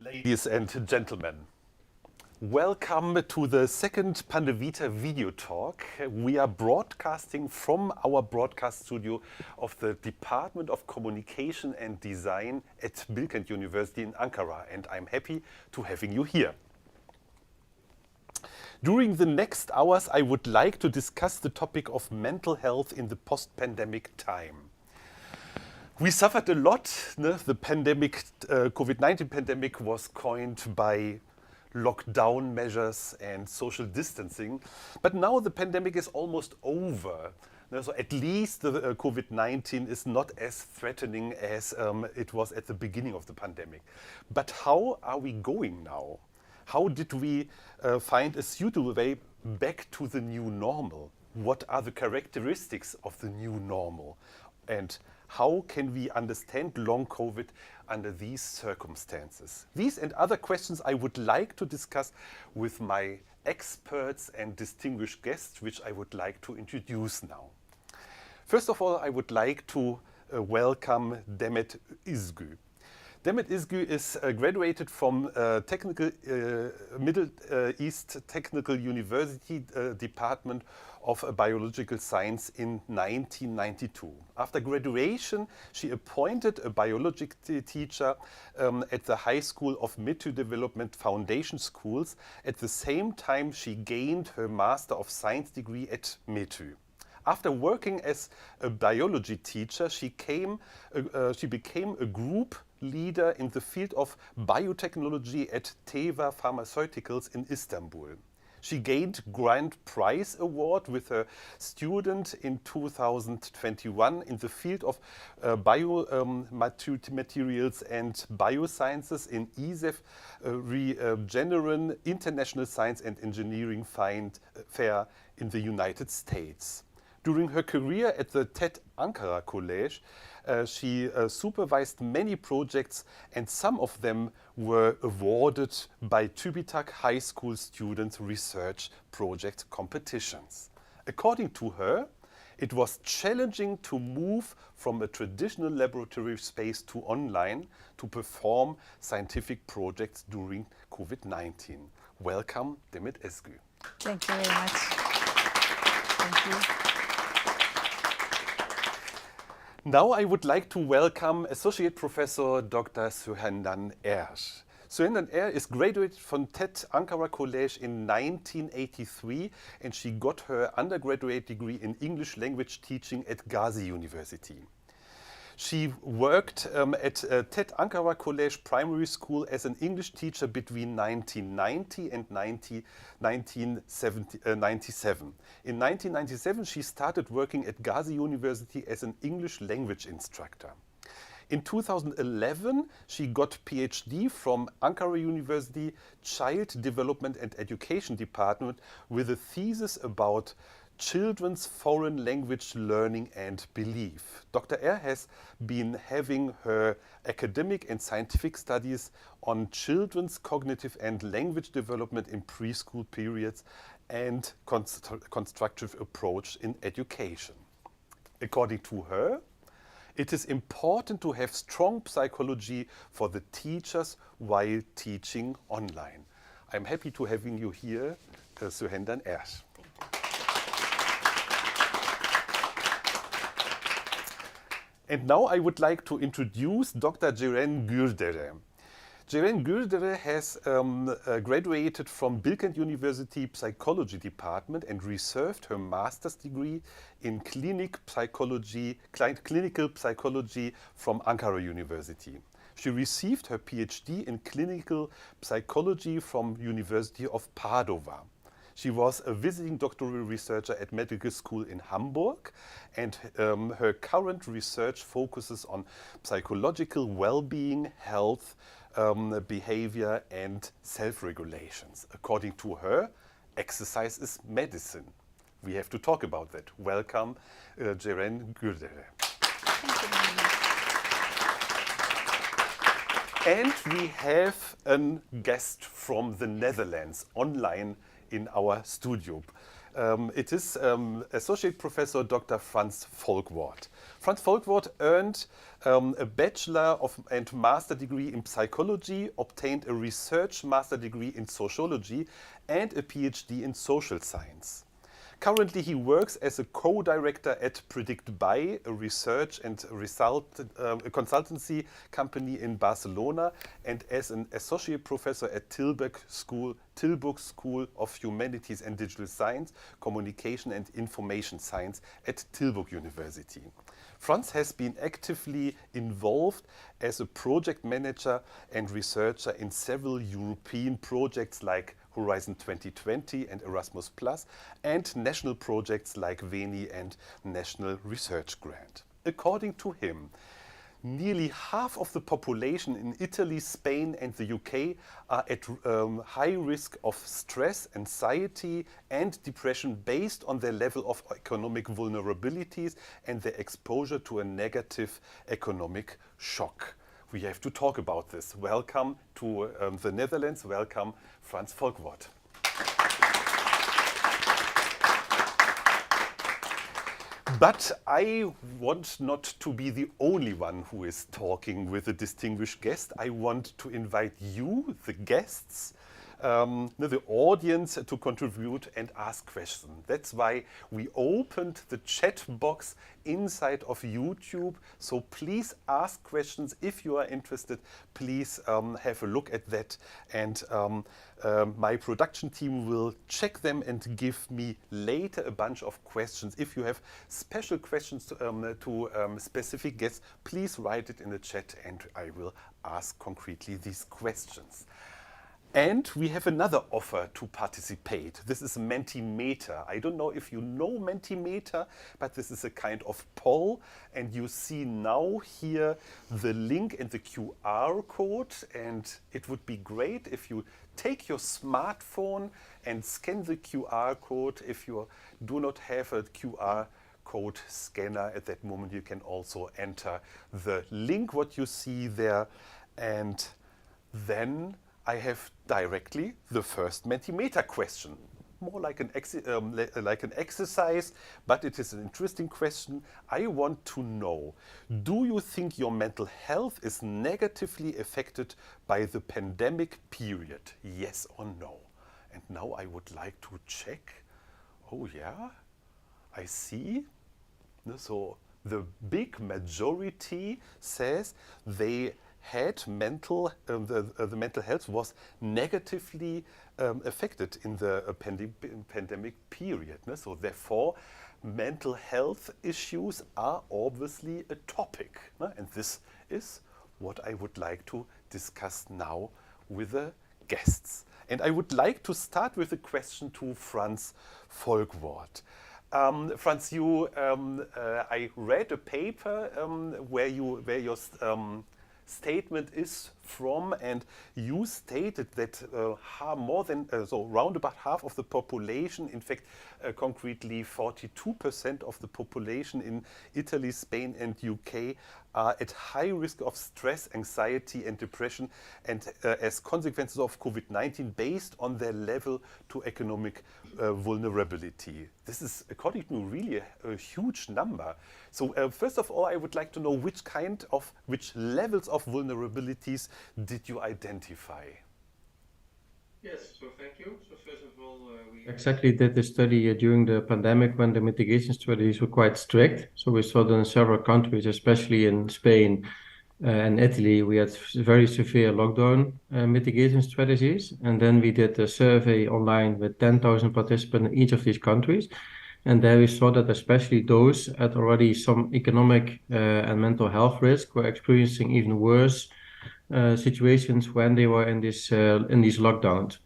Ladies and gentlemen, welcome to the second PandeVITA video talk. We are broadcasting from our broadcast studio of the Department of Communication and Design at Bilkent University in Ankara, and I'm happy to having you here. During the next hours, I would like to discuss the topic of mental health in the post-pandemic time. We suffered a lot. The pandemic, COVID-19 pandemic was coined by lockdown measures and social distancing. But now the pandemic is almost over. So at least the COVID-19 is not as threatening as it was at the beginning of the pandemic. But how are we going now? How did we find a suitable way back to the new normal? What are the characteristics of the new normal? And how can we understand long COVID under these circumstances? These and other questions I would like to discuss with my experts and distinguished guests, which I would like to introduce now. First of all, I would like to welcome Demet Izgü. Demet Izgü is graduated from Middle East Technical University Department of Biological Science in 1992. After graduation, she appointed a biology teacher at the High School of Mid-to Development Foundation Schools. At the same time, she gained her Master of Science degree at Mid-to. After working as a biology teacher, she became a group leader in the field of biotechnology at Teva Pharmaceuticals in Istanbul. She gained Grand Prize Award with her student in 2021 in the field of biomaterials and biosciences in ESEF Regeneron International Science and Engineering Fair in the United States. During her career at the TED Ankara College, she supervised many projects, and some of them were awarded by TÜBİTAK High School Students Research Project competitions. According to her, it was challenging to move from a traditional laboratory space to online to perform scientific projects during COVID-19. Welcome, Demet Izgü. Thank you very much. Thank you. Now I would like to welcome Associate Professor Dr. Sühandan Erş. Sühandan Erş is graduated from TED Ankara College in 1983, and she got her undergraduate degree in English language teaching at Gazi University. She worked at TED Ankara College Primary School as an English teacher between 1990 and 1997. In 1997, she started working at Gazi University as an English language instructor. In 2011, she got PhD from Ankara University Child Development and Education Department with a thesis about children's foreign language learning and belief. Dr. Erş has been having her academic and scientific studies on children's cognitive and language development in preschool periods and constructive approach in education. According to her, it is important to have strong psychology for the teachers while teaching online. I'm happy to having you here, Sühandan Erş. And now I would like to introduce Dr. Ceren Gürdere. Ceren Gürdere has graduated from Bilkent University Psychology Department and received her master's degree in clinical psychology from Ankara University. She received her PhD in clinical psychology from University of Padova. She was a visiting doctoral researcher at medical school in Hamburg, and her current research focuses on psychological well-being, health, behavior and self-regulations. According to her, exercise is medicine. We have to talk about that. Welcome, Ceren Gürdere. Thank you very much. And we have a guest from the Netherlands online in our studio. It is Associate Professor Dr. Franz Folkwart. Franz Folkwart earned a bachelor and master degree in psychology, obtained a research master degree in sociology, and a PhD in social science. Currently, he works as a co-director at PredictBuy, a research and a consultancy company in Barcelona, and as an associate professor at Tilburg School of Humanities and Digital Science, Communication and Information Science at Tilburg University. Franz has been actively involved as a project manager and researcher in several European projects like Horizon 2020 and Erasmus+, and national projects like VENI and National Research Grant. According to him, nearly half of the population in Italy, Spain and the UK are at high risk of stress, anxiety and depression based on their level of economic vulnerabilities and their exposure to a negative economic shock. We have to talk about this. Welcome to the Netherlands. Welcome, Franz Folkwart. But I want not to be the only one who is talking with a distinguished guest. I want to invite you, the guests, the audience, to contribute and ask questions. That's why we opened the chat box inside of YouTube. So please ask questions if you are interested. Please have a look at that, and my production team will check them and give me later a bunch of questions. If you have special questions to specific guests, please write it in the chat and I will ask concretely these questions. And we have another offer to participate. This is Mentimeter. I don't know if you know Mentimeter, but this is a kind of poll. And you see now here the link and the QR code. And it would be great if you take your smartphone and scan the QR code. If you do not have a QR code scanner at that moment, you can also enter the link, what you see there. And then I have directly the first Mentimeter question. More like an exercise, but it is an interesting question. I want to know, do you think your mental health is negatively affected by the pandemic period? Yes or no? And now I would like to check. Oh yeah, I see. So the big majority says they had the mental health was negatively affected in the pandemic period. So therefore, mental health issues are obviously a topic. And this is what I would like to discuss now with the guests. And I would like to start with a question to Franz Folkwart. Franz, I read a paper where your statement is from, and you stated that round about half of the population, in fact concretely 42% of the population in Italy, Spain and UK are at high risk of stress, anxiety and depression, and as consequences of COVID-19 based on their level to economic vulnerability. This is, according to me, really a huge number. So first of all, I would like to know which levels of vulnerabilities did you identify? Yes, so thank you. So first of all, we Exactly did the study during the pandemic when the mitigation strategies were quite strict. So we saw that in several countries, especially in Spain and Italy, we had very severe lockdown mitigation strategies. And then we did a survey online with 10,000 participants in each of these countries. And there we saw that especially those at already some economic and mental health risk were experiencing even worse situations when they were in these lockdowns.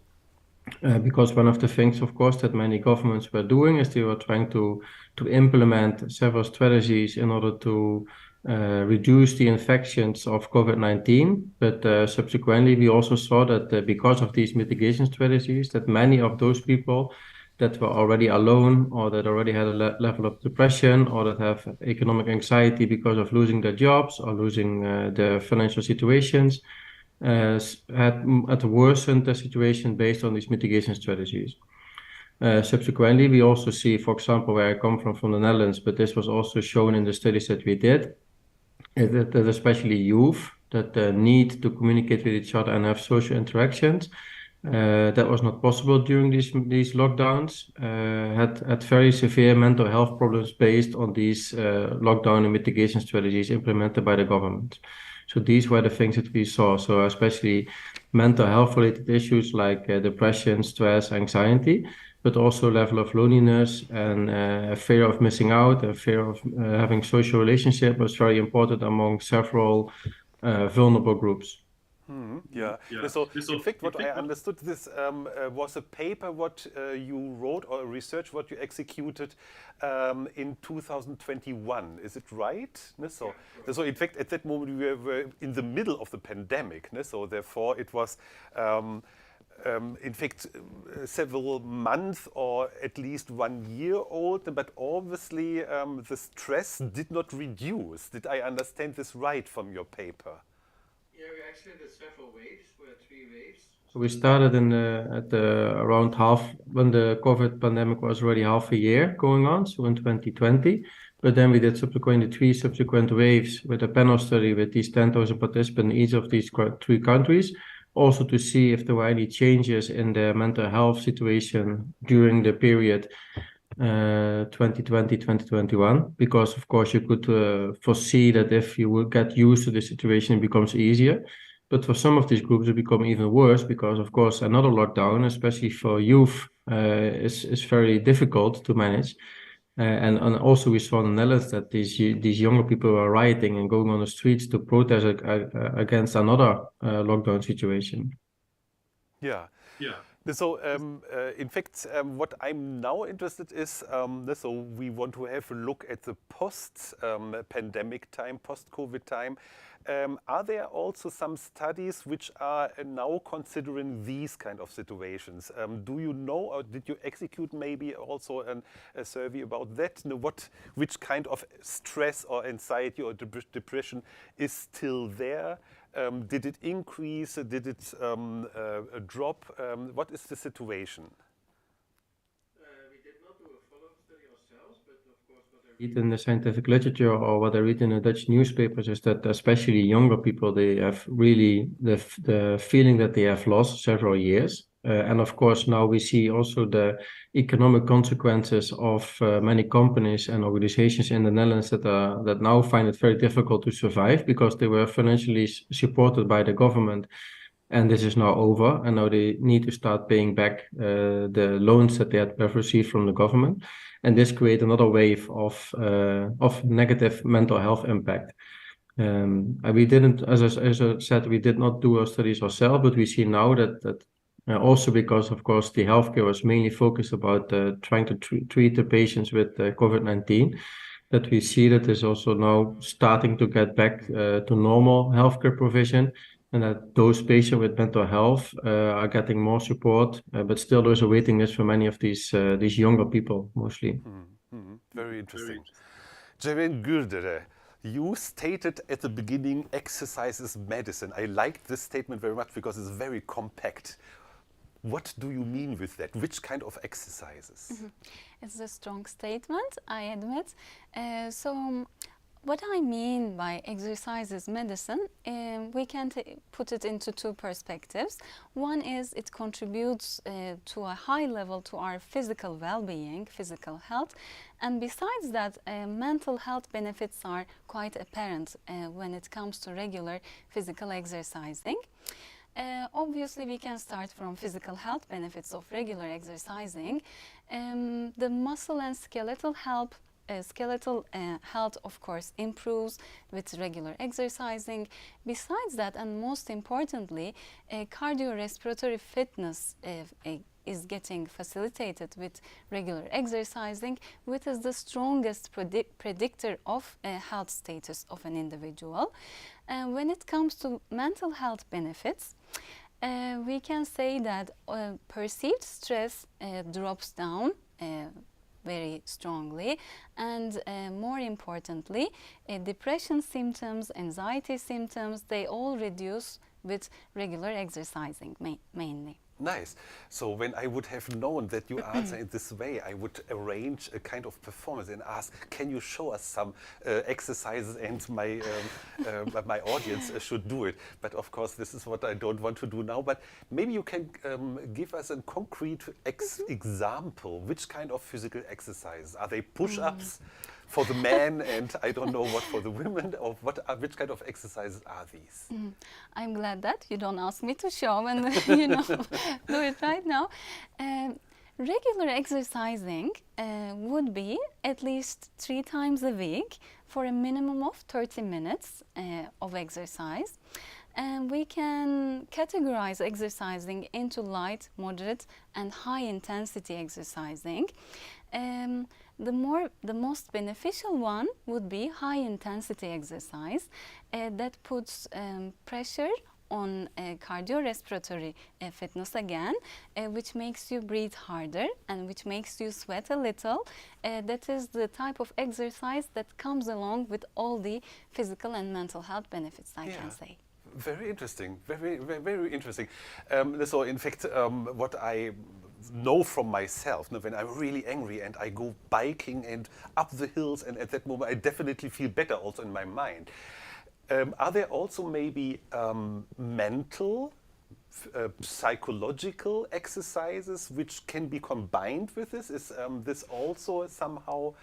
Because one of the things, of course, that many governments were doing is they were trying to implement several strategies in order to reduce the infections of COVID-19. But subsequently, we also saw that because of these mitigation strategies, that many of those people that were already alone or that already had a level of depression or that have economic anxiety because of losing their jobs or losing their financial situations, had worsened the situation based on these mitigation strategies. Subsequently, we also see, for example, where I come from the Netherlands, but this was also shown in the studies that we did, that especially youth that need to communicate with each other and have social interactions. That was not possible during these lockdowns. Had very severe mental health problems based on these lockdown and mitigation strategies implemented by the government. So these were the things that we saw. So especially mental health related issues like depression, stress, anxiety, but also level of loneliness and fear of missing out and fear of having social relationship was very important among several vulnerable groups. Yeah. So, in fact, what I understood, this was a paper what you wrote or research what you executed in 2021. Is it right? So, in fact, at that moment we were in the middle of the pandemic. So, therefore, it was. In fact, several months or at least 1 year old, but obviously the stress did not reduce. Did I understand this right from your paper? Yeah, we actually did several waves. We had 3 waves. So we started around half when the COVID pandemic was already half a year going on, so in 2020. But then we did subsequently 3 subsequent waves with a panel study with these 10,000 participants in each of these 3 countries, also to see if there were any changes in the mental health situation during the period 2020, 2021, because of course you could foresee that if you would get used to the situation, it becomes easier. But for some of these groups, it become even worse because, of course, another lockdown, especially for youth, is very difficult to manage. And also we saw in the Netherlands that these younger people were rioting and going on the streets to protest against another lockdown situation. Yeah. So, in fact, what I'm now interested is, so we want to have a look at the post-pandemic time, post-COVID time. Are there also some studies which are now considering these kind of situations? Do you know, or did you execute maybe also a survey about that? Which kind of stress or anxiety or depression is still there? Did it increase? Did it drop? What is the situation? We did not do a follow-up study ourselves, but of course what I read in the scientific literature or what I read in the Dutch newspapers is that especially younger people, they have really the feeling that they have lost several years. And of course, now we see also the economic consequences of many companies and organizations in the Netherlands that now find it very difficult to survive because they were financially supported by the government. And this is now over, and now they need to start paying back the loans that they have received from the government. And this creates another wave of negative mental health impact. And we didn't, as I said, we did not do our studies ourselves, but we see now that also because, of course, the healthcare was mainly focused about trying to treat the patients with COVID-19, that we see that is also now starting to get back to normal healthcare provision, and that those patients with mental health are getting more support, but still there's a waiting list for many of these younger people, mostly. Very interesting. Ceren Gürdere, you stated at the beginning, exercise is medicine. I liked this statement very much because it's very compact. What do you mean with that? Which kind of exercises? It's a strong statement, I admit. So what I mean by exercise is medicine, we can put it into 2 perspectives. One is it contributes to a high level to our physical well-being, physical health. And besides that, mental health benefits are quite apparent when it comes to regular physical exercising. Obviously, we can start from physical health benefits of regular exercising. The muscle and skeletal health, of course, improves with regular exercising. Besides that, and most importantly, cardiorespiratory fitness is getting facilitated with regular exercising, which is the strongest predictor of health status of an individual. And when it comes to mental health benefits, we can say that perceived stress drops down very strongly, and more importantly, depression symptoms, anxiety symptoms, they all reduce with regular exercising mainly. Nice. So when I would have known that you answer in this way, I would arrange a kind of performance and ask, can you show us some exercises, and my audience should do it. But of course, this is what I don't want to do now. But maybe you can give us a concrete example. Which kind of physical exercises? Are they push-ups for the men and I don't know what for the women? Or which kind of exercises are these? I'm glad that you don't ask me to show and do it right now. Regular exercising would be at least 3 times a week for a minimum of 30 minutes of exercise. And we can categorize exercising into light, moderate, and high intensity exercising. The most beneficial one would be high intensity exercise that puts pressure on cardiorespiratory fitness again, which makes you breathe harder and which makes you sweat a little. That is the type of exercise that comes along with all the physical and mental health benefits, I can say. Very interesting, very interesting. So in fact, what I know from myself, when I'm really angry and I go biking and up the hills, and at that moment I definitely feel better also in my mind. Are there also maybe mental, psychological exercises which can be combined with this? Is this also somehow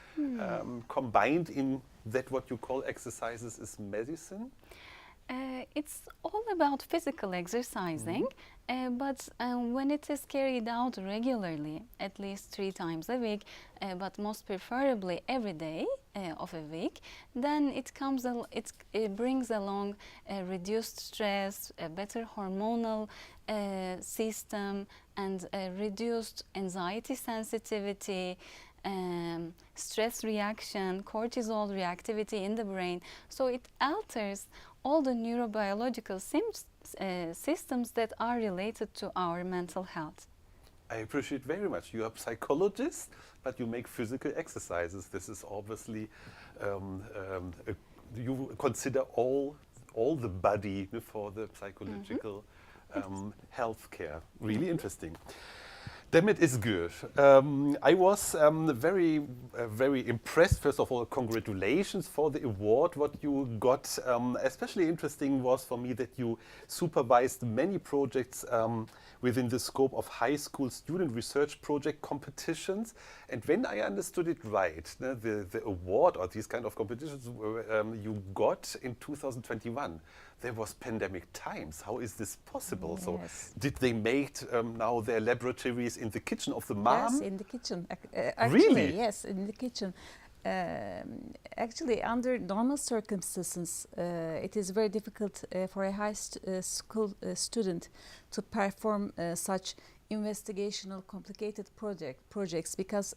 combined in that what you call exercises is medicine? It's all about physical exercising, but when it is carried out regularly, at least 3 times a week, but most preferably every day of a week, then it brings along reduced stress, a better hormonal system, and reduced anxiety sensitivity, stress reaction, cortisol reactivity in the brain. So it alters all the neurobiological systems that are related to our mental health. I appreciate very much. You are a psychologist, but you make physical exercises. This is obviously, you consider all the body for the psychological health care. Really interesting. Damit is good. I was very impressed. First of all, congratulations for the award what you got. Especially interesting was for me that you supervised many projects within the scope of high school student research project competitions. And when I understood it right, the award or these kind of competitions you got in 2021. There was pandemic times. How is this possible? Yes. So did they make now their laboratories in the kitchen of the mom? Yes, in the kitchen. Actually, Really? yes, in the kitchen. Actually, under normal circumstances, it is very difficult for a high school student to perform such investigational, complicated projects because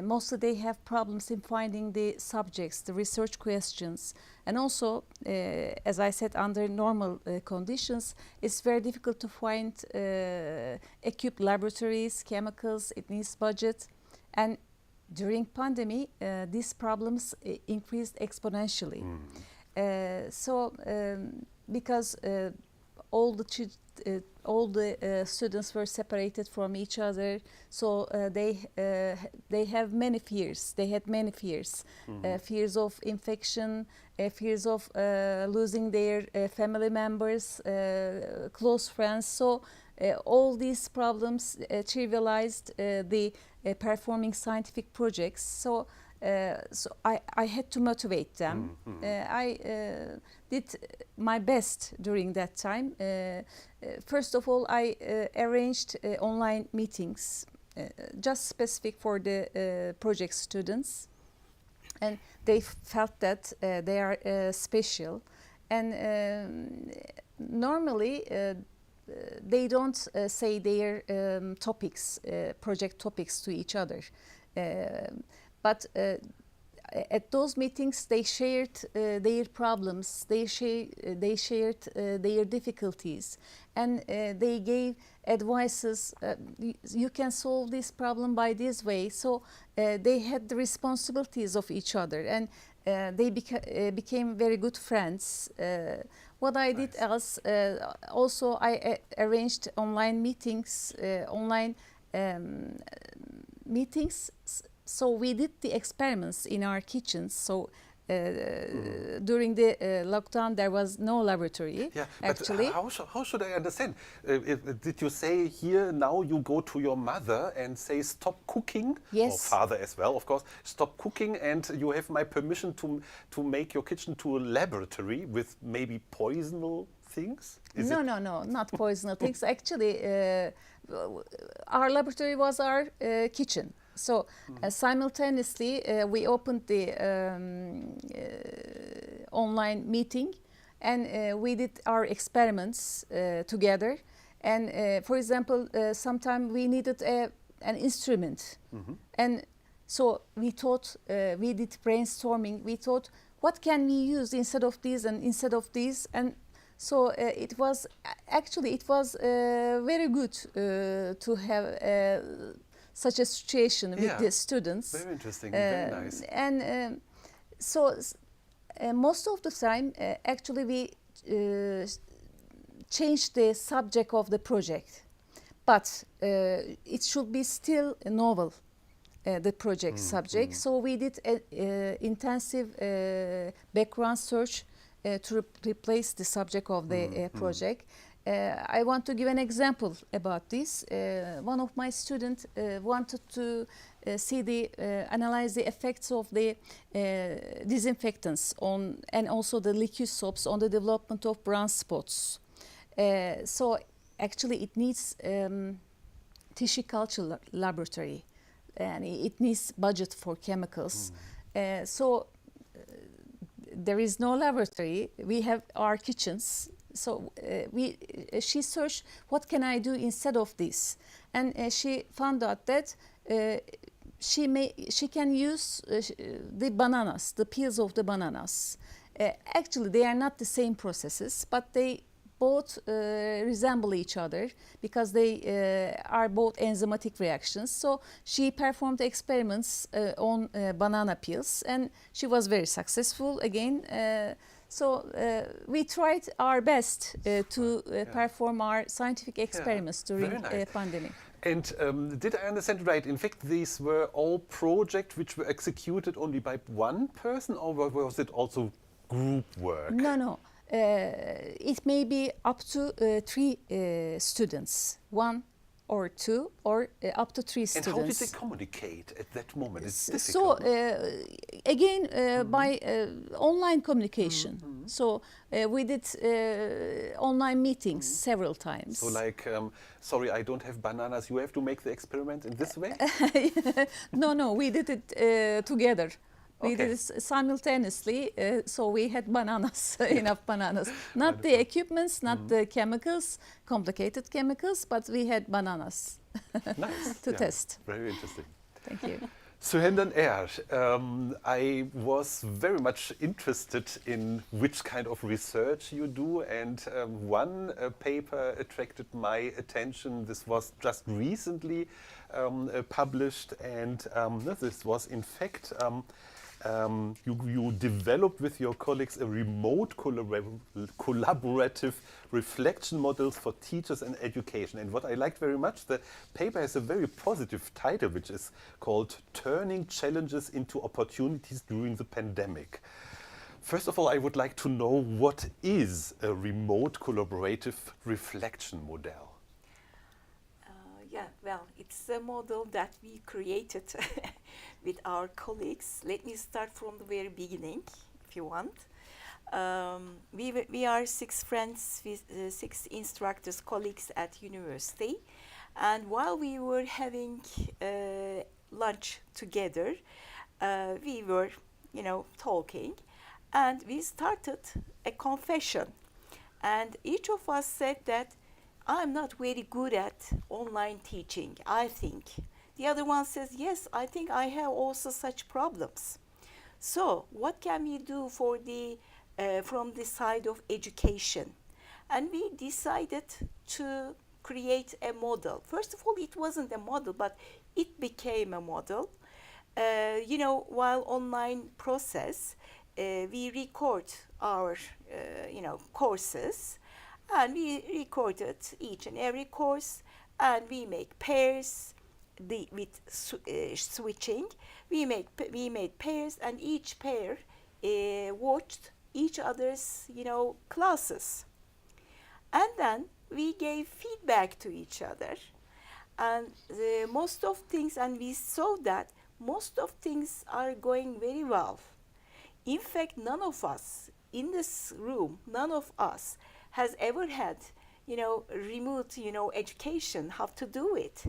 mostly they have problems in finding the subjects, the research questions, and also, as I said, under normal conditions, it's very difficult to find equipped laboratories, chemicals. It needs budget, and during pandemic, these problems increased exponentially. Because all the students were separated from each other, so they have many fears. They had many fears, fears of infection, fears of losing their family members, close friends. So all these problems trivialized the performing scientific projects. So I had to motivate them. I did my best during that time. First of all, I arranged online meetings just specific for the project students, and they felt that they are special. And normally they don't say their project topics to each other. But at those meetings, they shared their problems, they shared their difficulties, and they gave advices. You can solve this problem by this way. So they had the responsibilities of each other, and they became very good friends. what I did Nice. else, also I arranged online meetings, meetings. So we did the experiments in our kitchens. So during the lockdown, there was no laboratory. Yeah, but actually. how should I understand? Did you say here now you go to your mother and say stop cooking? Yes. Or father as well, of course. Stop cooking, and you have my permission to make your kitchen to a laboratory with maybe poisonal things? No, not poisonal things. Actually, our laboratory was our kitchen. So simultaneously, we opened the online meeting, and we did our experiments together. And for example, sometime we needed an instrument, and so we thought, we did brainstorming. We thought, what can we use instead of these and instead of these? And so it was very good to have such a situation with the students. Very interesting, very nice. And so most of the time, actually, we changed the subject of the project, but it should be still novel, the project subject. So we did intensive background search to replace the subject of the project. I want to give an example about this. One of my students wanted to analyze the effects of the disinfectants on, and also the liquid soaps on the development of brown spots. So actually it needs tissue culture laboratory, and it needs budget for chemicals. So there is no laboratory. We have our kitchens. So she searched, what can I do instead of this? And she found out that she can use the bananas, the peels of the bananas. Actually, they are not the same processes, but they both resemble each other because they are both enzymatic reactions. So she performed experiments on banana peels, and she was very successful again. So we tried our best to perform our scientific experiments during the pandemic. And did I understand right? In fact, these were all projects which were executed only by one person, or was it also group work? No. It may be up to 3 students, 1 or 2, or up to 3 students. And how did they communicate at that moment? It's So difficult. again, by online communication. So we did online meetings several times. So like, sorry, I don't have bananas. You have to make the experiment in this way? No, we did it together. We Okay. did it simultaneously, so we had bananas, enough bananas. Not the equipments, not the chemicals, complicated chemicals, but we had bananas Nice. to test. Very interesting. Thank you. Suhendan Air, I was very much interested in which kind of research you do, and one paper attracted my attention. This was just recently published, and this was in fact you developed with your colleagues a remote collaborative reflection models for teachers and education. And what I liked very much, the paper has a very positive title, which is called Turning Challenges into Opportunities During the Pandemic. First of all, I would like to know, what is a remote collaborative reflection model? Yeah, well, it's a model that we created with our colleagues. Let me start from the very beginning, if you want. We are 6 friends, with 6 instructors, colleagues at university. And while we were having lunch together, we were, talking. And we started a confession. And each of us said that I'm not very good at online teaching, I think. The other one says, yes, I think I have also such problems. So what can we do for from the side of education? And we decided to create a model. First of all, it wasn't a model, but it became a model. While online process, we record our courses, and we recorded each and every course, and we make pairs with switching. We made pairs, and each pair watched each other's classes, and then we gave feedback to each other, and most of things, and we saw that most of things are going very well. In fact, none of us in this room, none of us has ever had remote education, how to do it.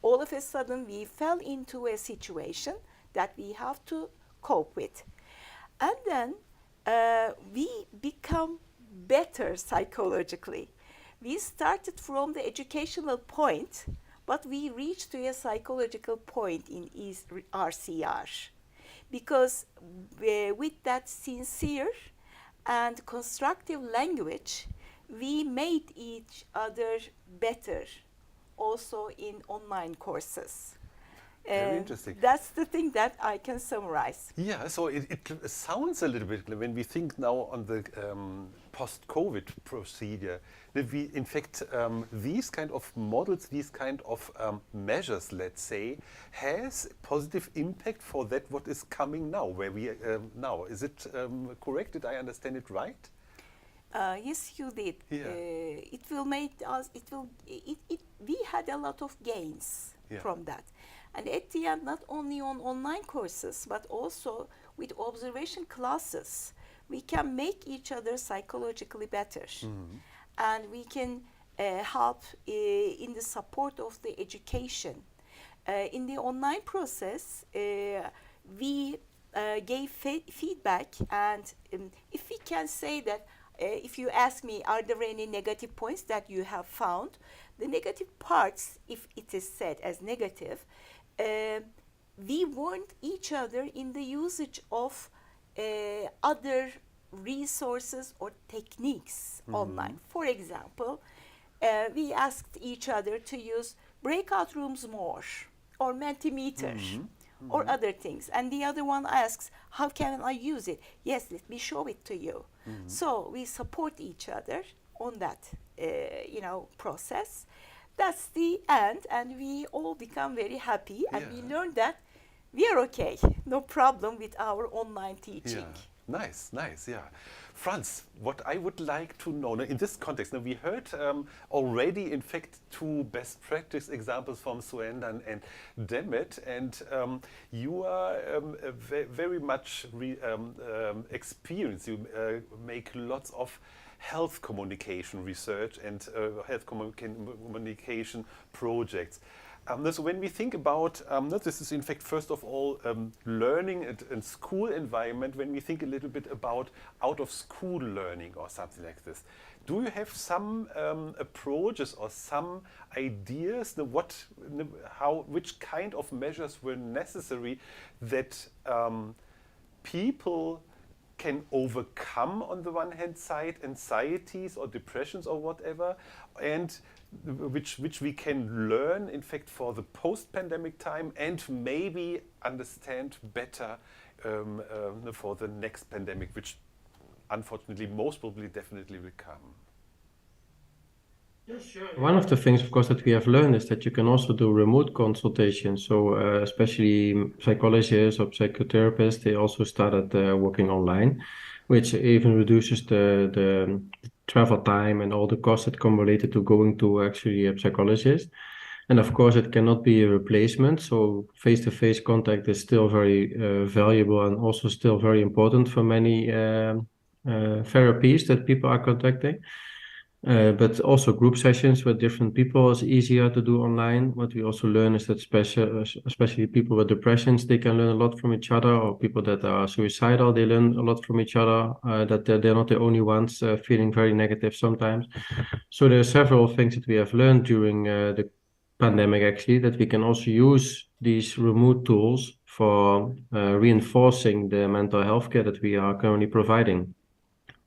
All of a sudden we fell into a situation that we have to cope with, and then we become better psychologically. We started from the educational point, but we reached to a psychological point in RCR, because with that sincere and constructive language, we made each other better also in online courses. Very interesting. That's the thing that I can summarize. Yeah, so it sounds a little bit, when we think now on the post-COVID procedure, that we, in fact, these kind of models, these kind of measures, let's say, has positive impact for that what is coming now, where we now. Is it correct? Did I understand it right? Yes, you did. Yeah. It will make us. We had a lot of gains from that, and at the end, not only on online courses, but also with observation classes, we can make each other psychologically better, and we can help in the support of the education. In the online process, we gave feedback, and if we can say that. If you ask me, are there any negative points that you have found? The negative parts, if it is said as negative, we warned each other in the usage of other resources or techniques online. For example, we asked each other to use breakout rooms more, or Mentimeter, or other things. And the other one asks, how can I use it? Yes, let me show it to you. So we support each other on that, process. That's the end, and we all become very happy, and we learn that we are okay, no problem with our online teaching. Yeah. Nice, yeah. Franz, what I would like to know, now in this context, now we heard already, in fact, two best practice examples from Suenda and Demet, and you are very much experienced. You make lots of health communication research and health communication projects. So when we think about, this is in fact first of all learning and school environment, when we think a little bit about out of school learning or something like this, do you have some approaches or some ideas which kind of measures were necessary that people can overcome, on the one hand side, anxieties or depressions or whatever, and which we can learn, in fact, for the post-pandemic time, and maybe understand better for the next pandemic, which unfortunately most probably definitely will come. Yeah, sure. One of the things, of course, that we have learned is that you can also do remote consultation. So especially psychologists or psychotherapists, they also started working online, which even reduces the travel time and all the costs that come related to going to actually a psychologist. And of course, it cannot be a replacement. So face-to-face contact is still very valuable and also still very important for many therapies that people are conducting. But also group sessions with different people is easier to do online. What we also learn is that especially people with depressions, they can learn a lot from each other, or people that are suicidal, they learn a lot from each other, that they're not the only ones feeling very negative sometimes. So there are several things that we have learned during the pandemic, actually, that we can also use these remote tools for reinforcing the mental health care that we are currently providing.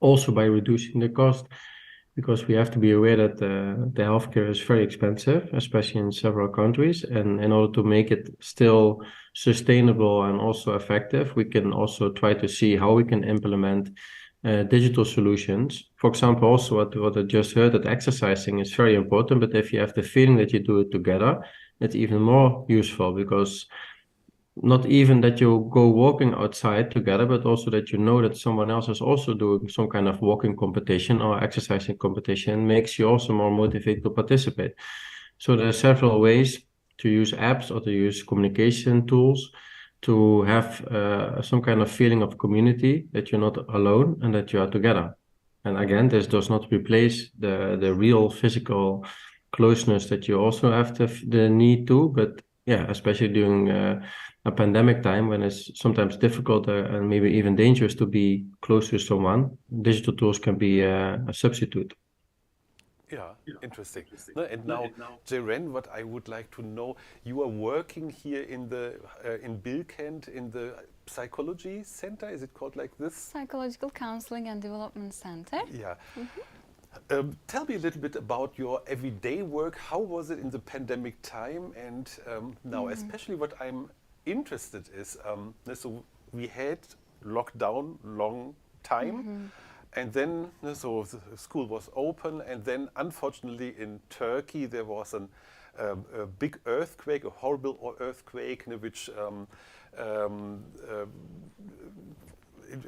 Also by reducing the cost, because we have to be aware that the healthcare is very expensive, especially in several countries. And in order to make it still sustainable and also effective, we can also try to see how we can implement digital solutions. For example, also what I just heard, that exercising is very important, but if you have the feeling that you do it together, it's even more useful, because not even that you go walking outside together, but also that you know that someone else is also doing some kind of walking competition or exercising competition, makes you also more motivated to participate. So there are several ways to use apps or to use communication tools to have some kind of feeling of community, that you're not alone and that you are together. And again, this does not replace the real physical closeness that you also have the need to, but yeah, especially during a pandemic time when it's sometimes difficult and maybe even dangerous to be close to someone, digital tools can be a substitute. Yeah, interesting. No, and now, Jeren, what I would like to know, you are working here in the in Bilkent in the psychology center. Is it called like this? Psychological Counseling and Development Center. Yeah. Tell me a little bit about your everyday work. How was it in the pandemic time? And now, especially what I'm interested is, so we had lockdown long time. And then, so the school was open, and then unfortunately in Turkey there was a big earthquake, a horrible earthquake, which in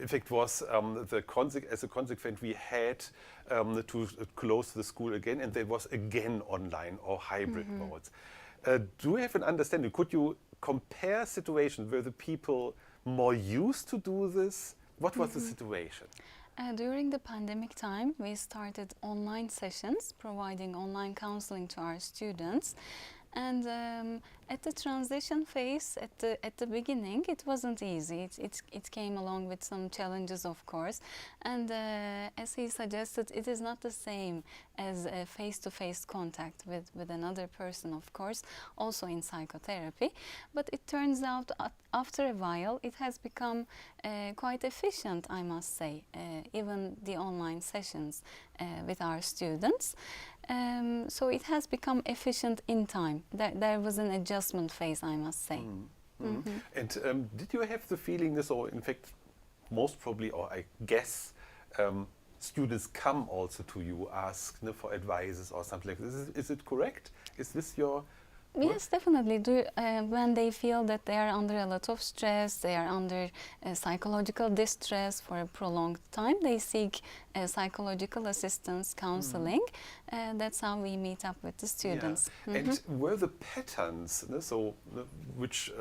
fact was as a consequence we had to close the school again, and there was again online or hybrid modes. Do you have an understanding? Could you compare situations? Were the people more used to do this? What was the situation? During the pandemic time, we started online sessions, providing online counseling to our students. And at the transition phase, at the beginning, it wasn't easy. It came along with some challenges, of course. And as he suggested, it is not the same as a face-to-face contact with another person, of course, also in psychotherapy. But it turns out after a while, it has become quite efficient, I must say, even the online sessions with our students. So it has become efficient in time. There was an adjustment phase, I must say. And did you have the feeling this, or in fact, most probably, or I guess, students come also to you, ask for advices or something like this. Is it correct? Is this your... Yes, definitely. When they feel that they are under a lot of stress, they are under psychological distress for a prolonged time, they seek psychological assistance, counseling. That's how we meet up with the students. Yeah. And were the patterns, so which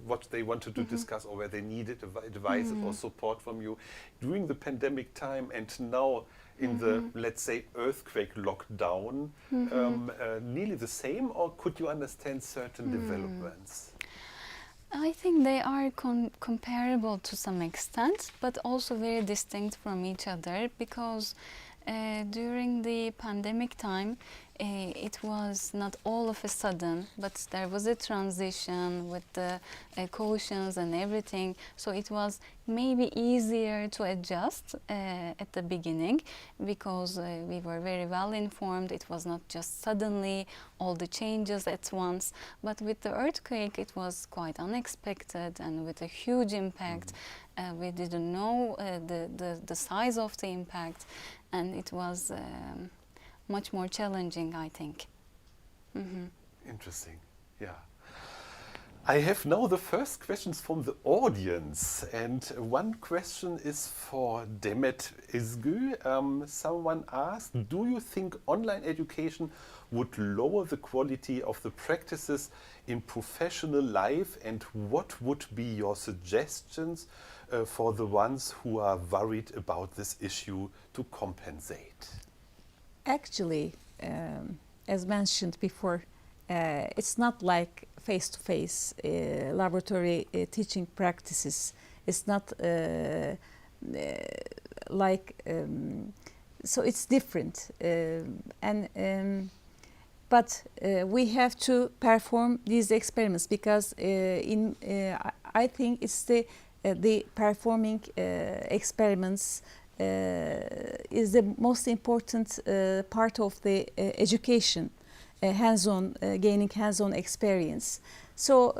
what they wanted to discuss, or where they needed advice or support from you during the pandemic time and now in the, let's say, earthquake lockdown, nearly the same, or could you understand certain developments? I think they are comparable to some extent, but also very distinct from each other, because during the pandemic time, it was not all of a sudden, but there was a transition with the cautions and everything. So it was maybe easier to adjust at the beginning, because we were very well informed. It was not just suddenly all the changes at once. But with the earthquake, it was quite unexpected and with a huge impact. We didn't know the size of the impact, and it was much more challenging, I think. Interesting, yeah. I have now the first questions from the audience, and one question is for Demet Izgü. Someone asked, do you think online education would lower the quality of the practices in professional life, and what would be your suggestions for the ones who are worried about this issue to compensate? Actually, as mentioned before, it's not like face-to-face laboratory teaching practices. It's not like, so it's different. But we have to perform these experiments, because I think it's the performing experiments is the most important part of the education, hands-on, gaining hands-on experience. So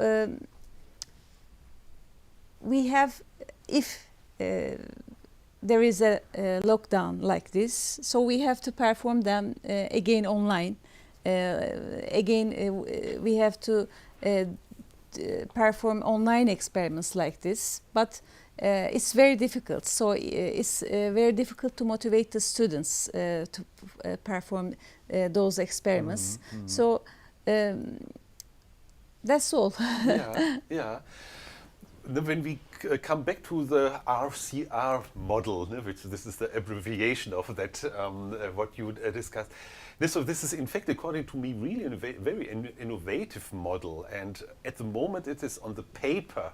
we have, if there is a lockdown like this, so we have to perform them again online. We have to perform online experiments like this, but it's very difficult. So it's very difficult to motivate the students to perform those experiments. So that's all. Yeah, yeah. When we come back to the RCR model, which this is the abbreviation of that, what you discussed. So this is in fact, according to me, really a very innovative model. And at the moment it is on the paper.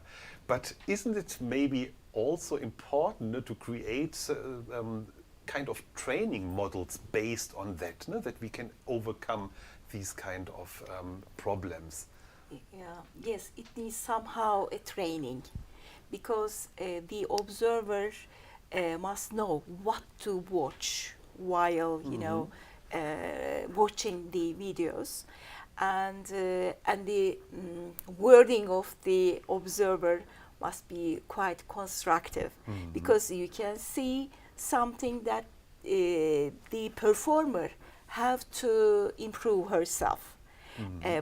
But isn't it maybe also important to create kind of training models based on that, that we can overcome these kind of problems? Yeah, yes, it needs somehow a training, because the observer must know what to watch while watching the videos, and the wording of the observer must be quite constructive, because you can see something that the performer have to improve herself.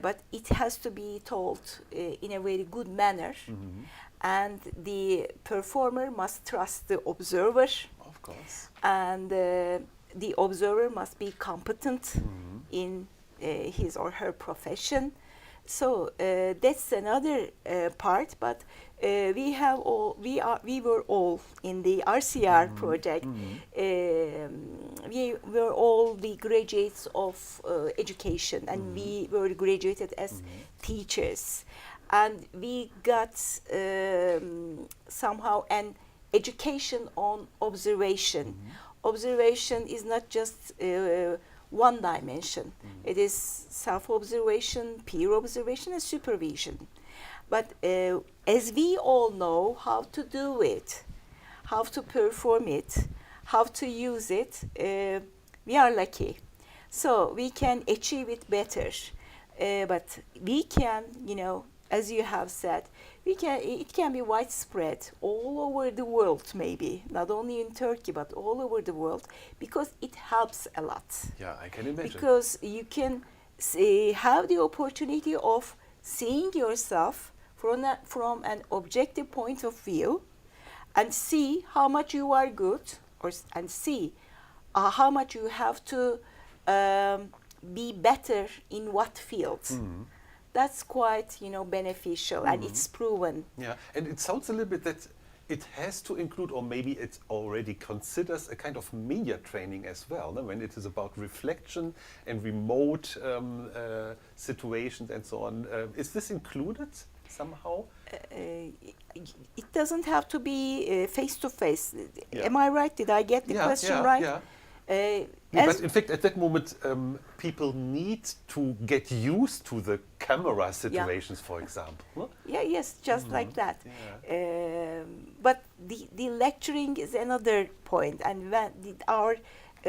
But it has to be told in a very good manner, and the performer must trust the observer. Of course. And the observer must be competent in his or her profession. So that's another part. But we were all in the RCR project. We were all the graduates of education, and we were graduated as teachers, and we got somehow an education on observation. Observation is not just one dimension. It is self-observation, peer observation, and supervision. But as we all know how to do it, how to perform it, how to use it, we are lucky. So we can achieve it better. But we can, as you have said, it can be widespread all over the world, maybe not only in Turkey but all over the world, because it helps a lot. Yeah, I can imagine. Because you can have the opportunity of seeing yourself from an objective point of view, and see how much you are good, and see how much you have to be better in what field. That's quite, beneficial, and it's proven. Yeah, and it sounds a little bit that it has to include, or maybe it already considers, a kind of media training as well, no? When it is about reflection and remote situations and so on. Is this included somehow? It doesn't have to be face-to-face. Yeah. Am I right? Did I get the question right? Yeah. But in fact, at that moment, people need to get used to the camera situations, for example. No? Yeah, yes, just like that. But the lecturing is another point, and when our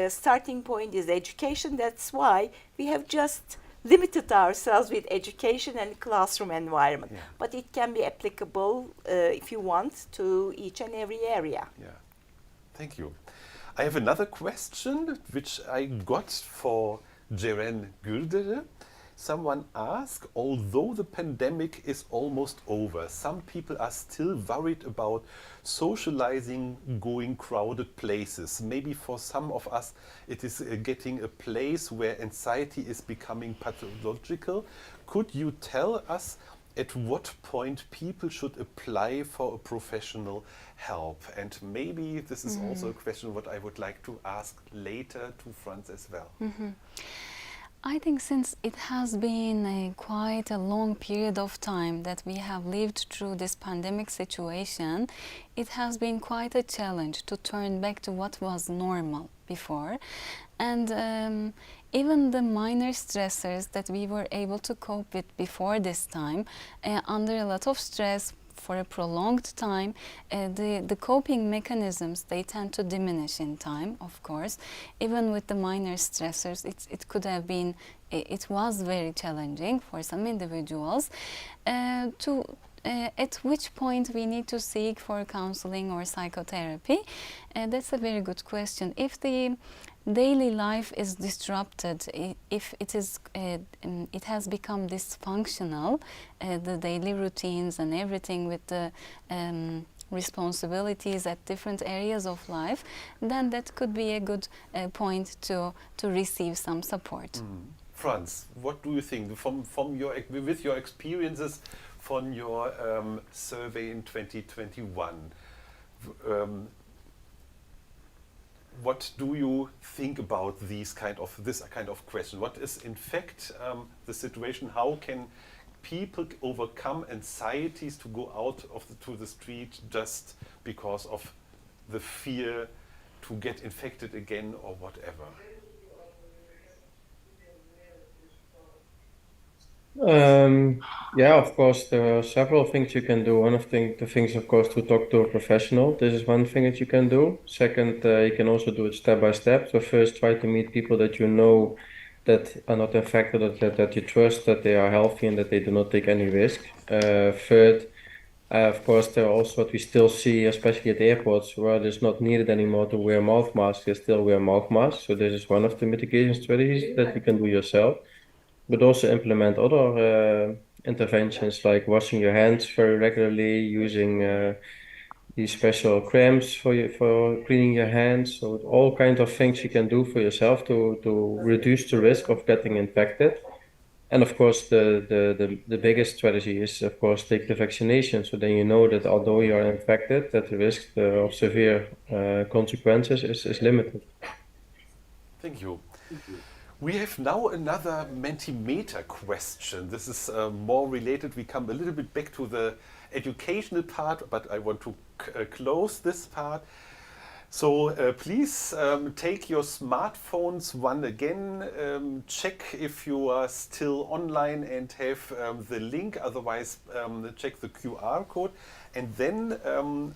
starting point is education. That's why we have just limited ourselves with education and classroom environment. Yeah. But it can be applicable, if you want, to each and every area. Yeah, thank you. I have another question which I got for Ceren Güldere. Someone asked, although the pandemic is almost over, some people are still worried about socializing, going crowded places. Maybe for some of us it is getting a place where anxiety is becoming pathological. Could you tell us at what point people should apply for a professional help? And maybe this is also a question what I would like to ask later to Franz as well. I think since it has been quite a long period of time that we have lived through this pandemic situation, it has been quite a challenge to turn back to what was normal before. And even the minor stressors that we were able to cope with before this time, under a lot of stress for a prolonged time, the coping mechanisms, they tend to diminish in time, of course. Even with the minor stressors, it could have been, it was very challenging for some individuals at which point we need to seek for counseling or psychotherapy. That's a very good question. If the daily life is disrupted, if it is, it has become dysfunctional, the daily routines and everything with the responsibilities at different areas of life, then that could be a good point to receive some support. Franz, what do you think from your with your experiences from your survey in 2021? What do you think about this kind of question? What is in fact the situation? How can people overcome anxieties to go out to the street just because of the fear to get infected again or whatever? Yeah, of course, there are several things you can do. One of the things, of course, to talk to a professional. This is one thing that you can do. Second, you can also do it step by step. So first, try to meet people that you know that are not infected, that you trust, that they are healthy and that they do not take any risk. Third, of course, there are also what we still see, especially at airports, where it is not needed anymore to wear mouth masks, they still wear mouth masks. So this is one of the mitigation strategies that you can do yourself, but also implement other interventions like washing your hands very regularly, using these special creams for cleaning your hands. So all kinds of things you can do for yourself to reduce the risk of getting infected. And of course, the biggest strategy is, of course, take the vaccination. So then you know that although you are infected, that the risk of severe consequences is limited. Thank you. We have now another Mentimeter question. This is more related. We come a little bit back to the educational part, but I want to close this part. So please take your smartphones one again, check if you are still online and have the link, otherwise check the QR code, and then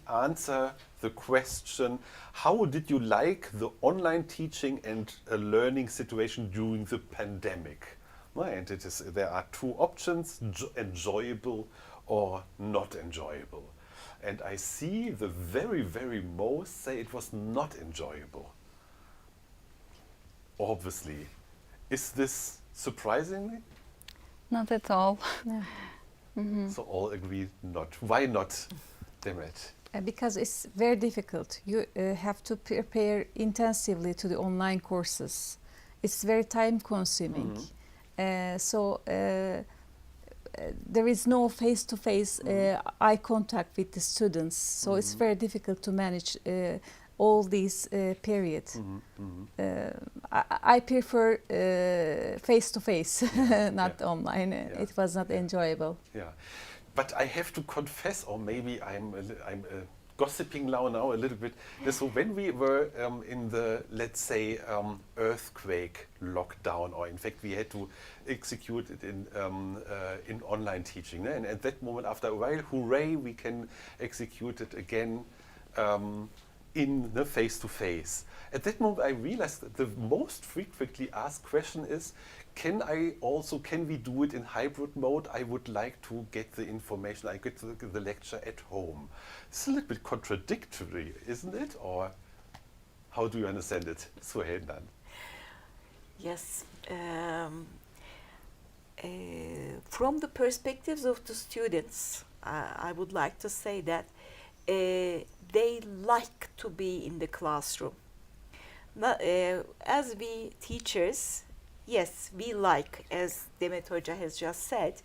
answer the question, how did you like the online teaching and learning situation during the pandemic? And there are two options, enjoyable or not enjoyable. And I see the very, very most say it was not enjoyable. Obviously. Is this surprisingly? Not at all. So all agree not. Why not, Demet? Because it's very difficult. You have to prepare intensively to the online courses. It's very time consuming. There is no face-to-face eye contact with the students, so it's very difficult to manage all these periods. I prefer face-to-face, not online. It was not enjoyable. Yeah, but I have to confess, or maybe I'm gossiping now a little bit. So when we were in the, let's say, earthquake lockdown, or in fact we had to execute it in online teaching, and at that moment, after a while, hooray, we can execute it again in the face-to-face. At that moment, I realized that the most frequently asked question is, can we do it in hybrid mode? I would like to get the information, I get the lecture at home. It's a little bit contradictory, isn't it? Or how do you understand it, Suhailan? Yes. From the perspectives of the students, I would like to say that they like to be in the classroom. As we teachers, yes, we like, as Demet Hoca has just said,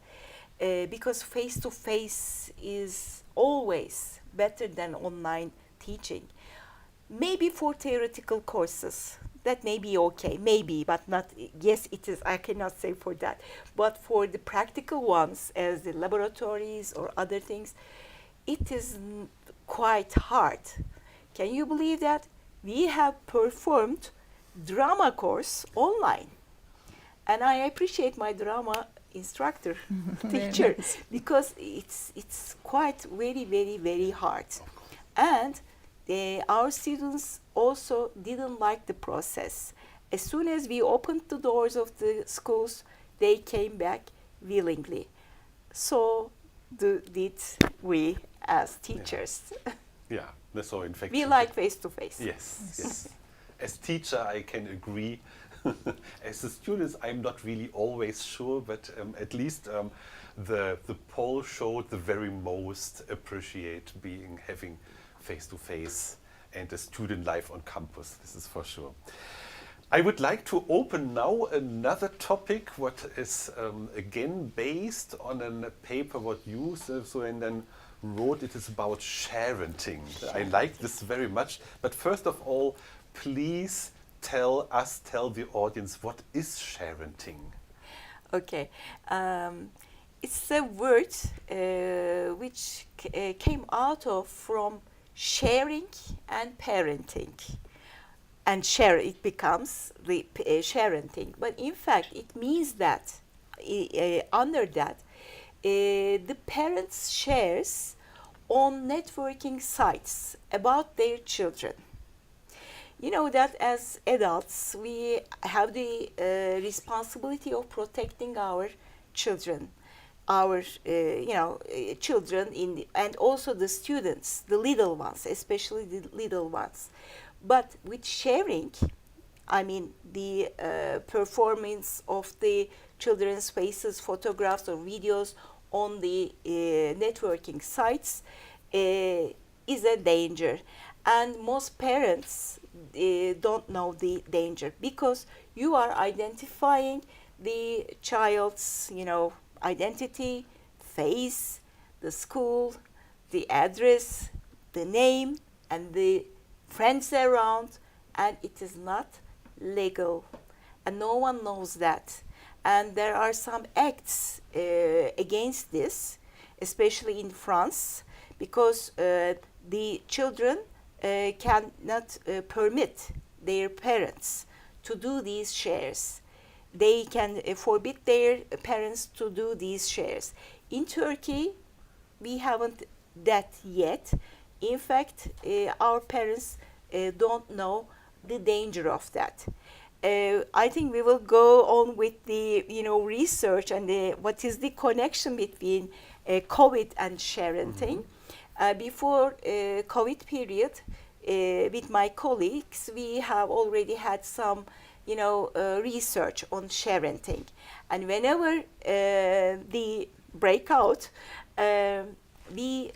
because face-to-face is always better than online teaching. Maybe for theoretical courses, that may be okay, maybe, but not, yes, it is, I cannot say for that. But for the practical ones, as the laboratories or other things, it is quite hard. Can you believe that? We have performed drama course online. And I appreciate my drama instructor, Very teacher, nice. because it's quite very hard. And our students also didn't like the process. As soon as we opened the doors of the schools, they came back willingly. So did we as teachers. Yeah, so in fact, We like face-to-face. Yes, yes. As teacher, I can agree. As a student, I'm not really always sure, but at least the poll showed the very most appreciate having face-to-face and a student life on campus. This is for sure. I would like to open now another topic, what is again based on a paper what you and then wrote. It is about sharenting. I like this very much. But first of all, please tell the audience, what is sharenting? Okay. It's a word which came out of from sharing and parenting. And it becomes the sharenting. But in fact, it means that under that, the parents shares on networking sites about their children. You know that as adults, we have the responsibility of protecting our children, our children and also the students, the little ones, especially the little ones. But with sharing, I mean the performance of the children's faces, photographs or videos on the networking sites is a danger. And most parents don't know the danger because you are identifying the child's, identity, face, the school, the address, the name, and the friends around, and it is not legal. And no one knows that. And there are some acts against this, especially in France, because the children cannot permit their parents to do these shares. They can forbid their parents to do these shares. In Turkey, we haven't that yet. In fact, our parents don't know the danger of that. I think we will go on with the research and what is the connection between COVID and sharenting. Before COVID period, with my colleagues, we have already had some research on sharenting, and whenever the breakout, we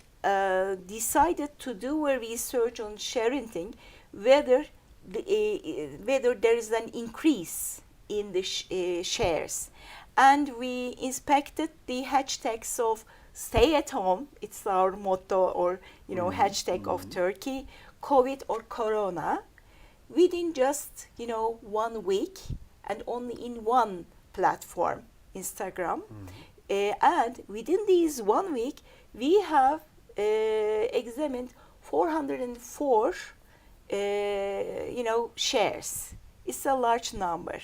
decided to do a research on sharenting, whether there is an increase in the shares, and we inspected the hashtags of stay at home. It's our motto, or hashtag of Turkey, COVID or Corona, within just 1 week, and only in one platform, Instagram. And within these 1 week, we have examined 404 shares. It's a large number.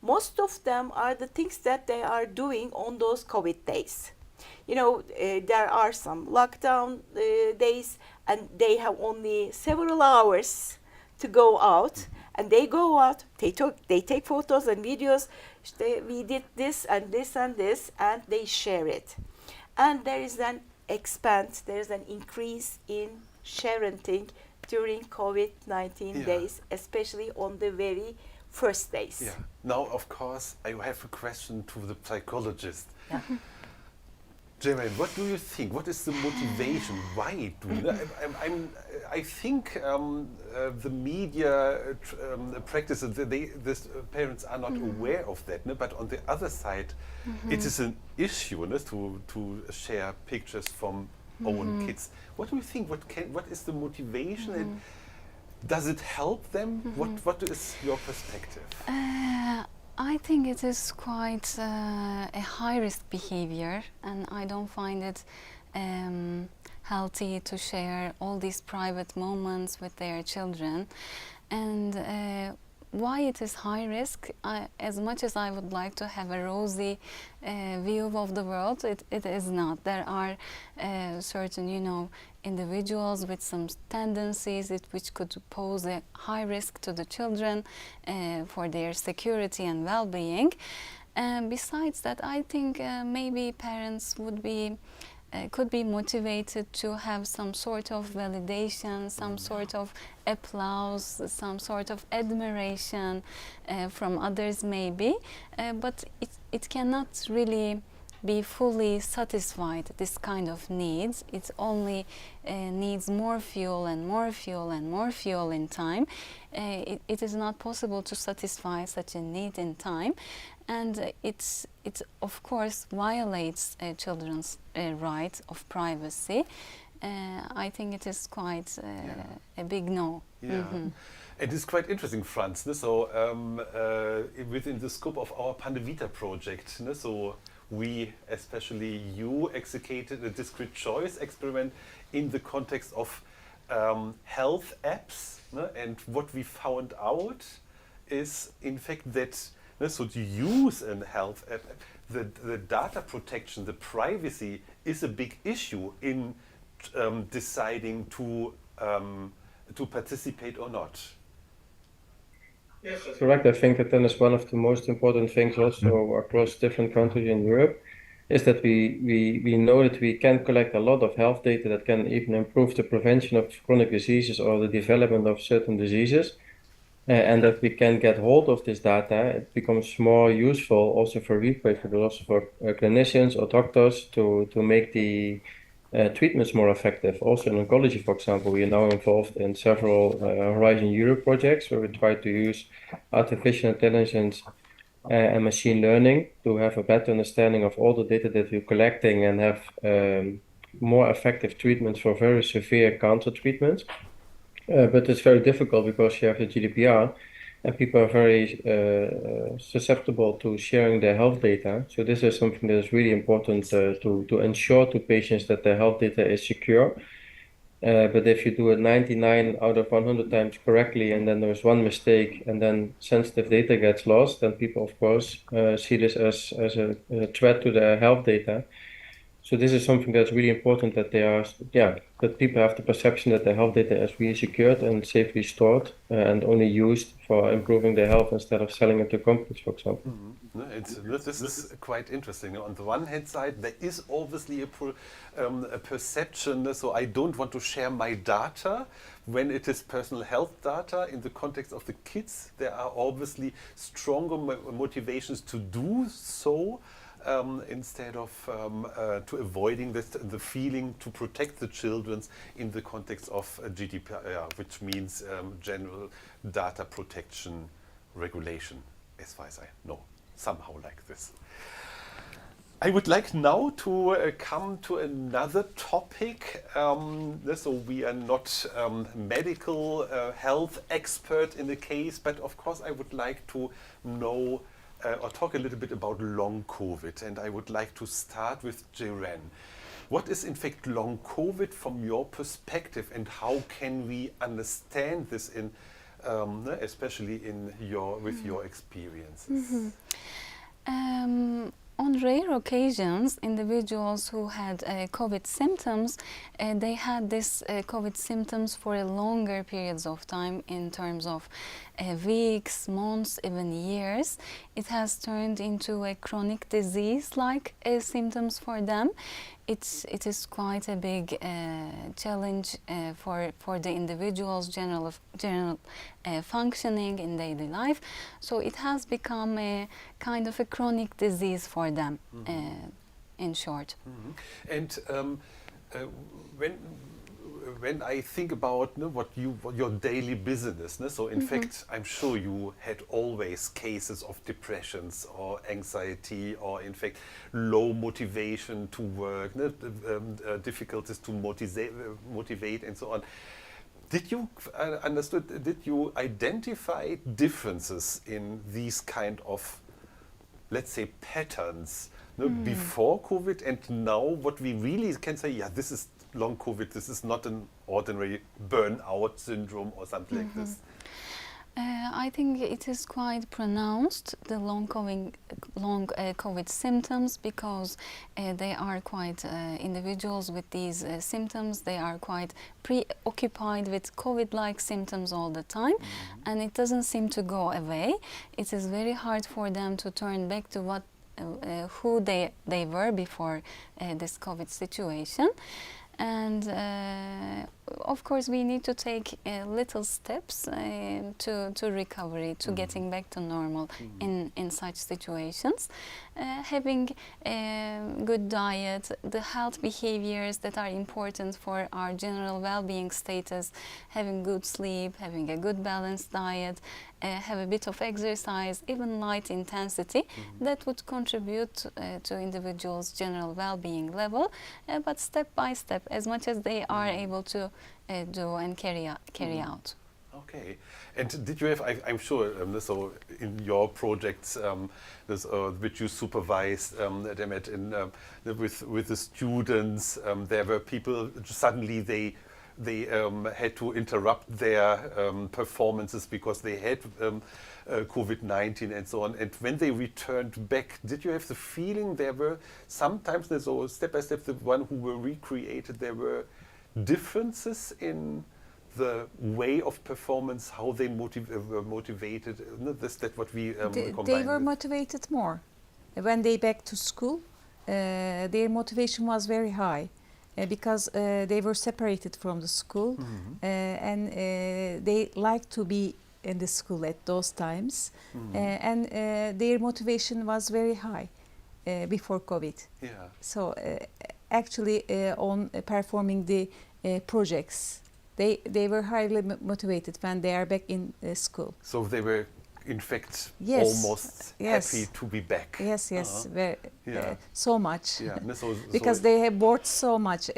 Most of them are the things that they are doing on those COVID days. There are some lockdown days, and they have only several hours to go out, and they go out, they take photos and videos. We did this and this and this, and they share it. And there is an increase in sharenting during COVID-19 days, especially on the very first days. Yeah. Now, of course, I have a question to the psychologist. Yeah. Jermaine, what do you think? What is the motivation? Why do we? I think the media practices, parents are not aware of that. No? But on the other side, it is an issue, no? to share pictures from own kids. What do you think? What is the motivation? And does it help them? What is your perspective? I think it is quite a high-risk behavior, and I don't find it healthy to share all these private moments with their children. And why it is high risk? As much as I would like to have a rosy view of the world, it is not. There are certain, individuals with some tendencies which could pose a high risk to the children for their security and well-being. And besides that, I think maybe parents could be motivated to have some sort of validation, some sort of applause, some sort of admiration from others maybe, but it cannot really be fully satisfied, this kind of needs. It only needs more fuel and more fuel and more fuel in time. It is not possible to satisfy such a need in time, and it of course violates children's right of privacy. I think it is quite a big no. Yeah. It is quite interesting, Franz. So within the scope of our PandeVITA project, so we, especially you, executed a discrete choice experiment in the context of health apps. And what we found out is, in fact, that so to use a health app, the data protection, the privacy is a big issue in deciding to participate or not. Yes, that's Correct. I think that then is one of the most important things also across different countries in Europe, is that we know that we can collect a lot of health data that can even improve the prevention of chronic diseases or the development of certain diseases. And that we can get hold of this data, it becomes more useful also for research, but also for clinicians or doctors to make the treatments more effective. Also in oncology, for example, we are now involved in several Horizon Europe projects where we try to use artificial intelligence and machine learning to have a better understanding of all the data that we're collecting and have more effective treatments for very severe cancer treatments. But it's very difficult because you have the GDPR and people are very susceptible to sharing their health data. So this is something that is really important to ensure to patients that their health data is secure. But if you do it 99 out of 100 times correctly and then there's one mistake and then sensitive data gets lost, then people of course see this as a threat to their health data. So this is something that's really important, that that people have the perception that their health data is really secured and safely stored and only used for improving their health instead of selling it to companies, for example. This is quite interesting. On the one hand side, there is obviously a perception, so I don't want to share my data when it is personal health data. In the context of the kids, there are obviously stronger motivations to do so. Instead of to avoiding the feeling to protect the children in the context of GDPR, which means General Data Protection Regulation, as far as I know, somehow like this. I would like now to come to another topic. So we are not medical health expert in the case, but of course I would like to know or talk a little bit about long COVID, and I would like to start with Jiren. What is in fact long COVID from your perspective, and how can we understand this in, especially in with your experiences? On rare occasions, individuals who had COVID symptoms, they had this COVID symptoms for a longer periods of time, in terms of weeks, months, even years. It has turned into a chronic disease-like symptoms for them. It is quite a big challenge for the individual's general functioning in daily life. So it has become a kind of a chronic disease for them, in short. And when I think about what your daily business, so in fact, I'm sure you had always cases of depressions or anxiety, or in fact low motivation to work, difficulties to motivate and so on. Did you identify differences in these kind of, let's say, patterns before COVID and now? What we really can say, yeah, this is long COVID, this is not an ordinary burnout syndrome or something like this? I think it is quite pronounced, the long COVID symptoms, because they are quite individuals with these symptoms. They are quite preoccupied with COVID-like symptoms all the time, and it doesn't seem to go away. It is very hard for them to turn back to what who they were before this COVID situation. And of course, we need to take little steps to recovery, to getting back to normal in such situations. Having good diet, the health behaviors that are important for our general well-being status, having good sleep, having a good balanced diet, have a bit of exercise, even light intensity, that would contribute to individuals' general well-being level, but step by step, as much as they are able to do and carry out. Okay. And did you have, I'm sure, so in your projects, which you supervised, Demet, with the students, there were people, suddenly they had to interrupt their performances because they had COVID-19 and so on. And when they returned back, did you have the feeling there were sometimes, so step by step, the one who were recreated, there were differences in the way of performance, how they were motivated? That's what we combined. They were motivated more. When they back to school, their motivation was very high. Because they were separated from the school, and they liked to be in the school at those times, and their motivation was very high before COVID. Yeah. So actually on performing the projects, they were highly motivated when they are back in school. So they were in fact almost Yes. happy to be back. Yes, yes, very, Yeah. so much. Yeah. Because they have worked so much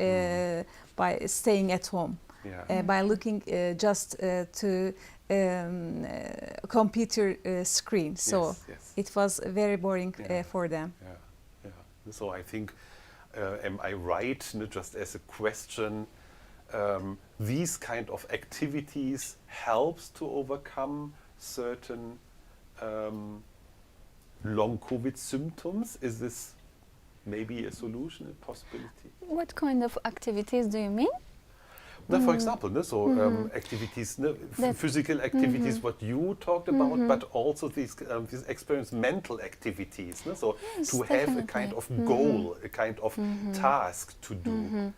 by staying at home, yeah. by looking just to computer screen. So Yes, yes. it was very boring for them. Yeah, yeah. So I think, am I right, just as a question, these kind of activities helps to overcome certain long COVID symptoms? Is this maybe a solution, a possibility? What kind of activities do you mean? Now, for example, activities, physical activities, what you talked about, but also these experience mental activities. So Yes, to have a definitely. kind of goal, a kind of task to do.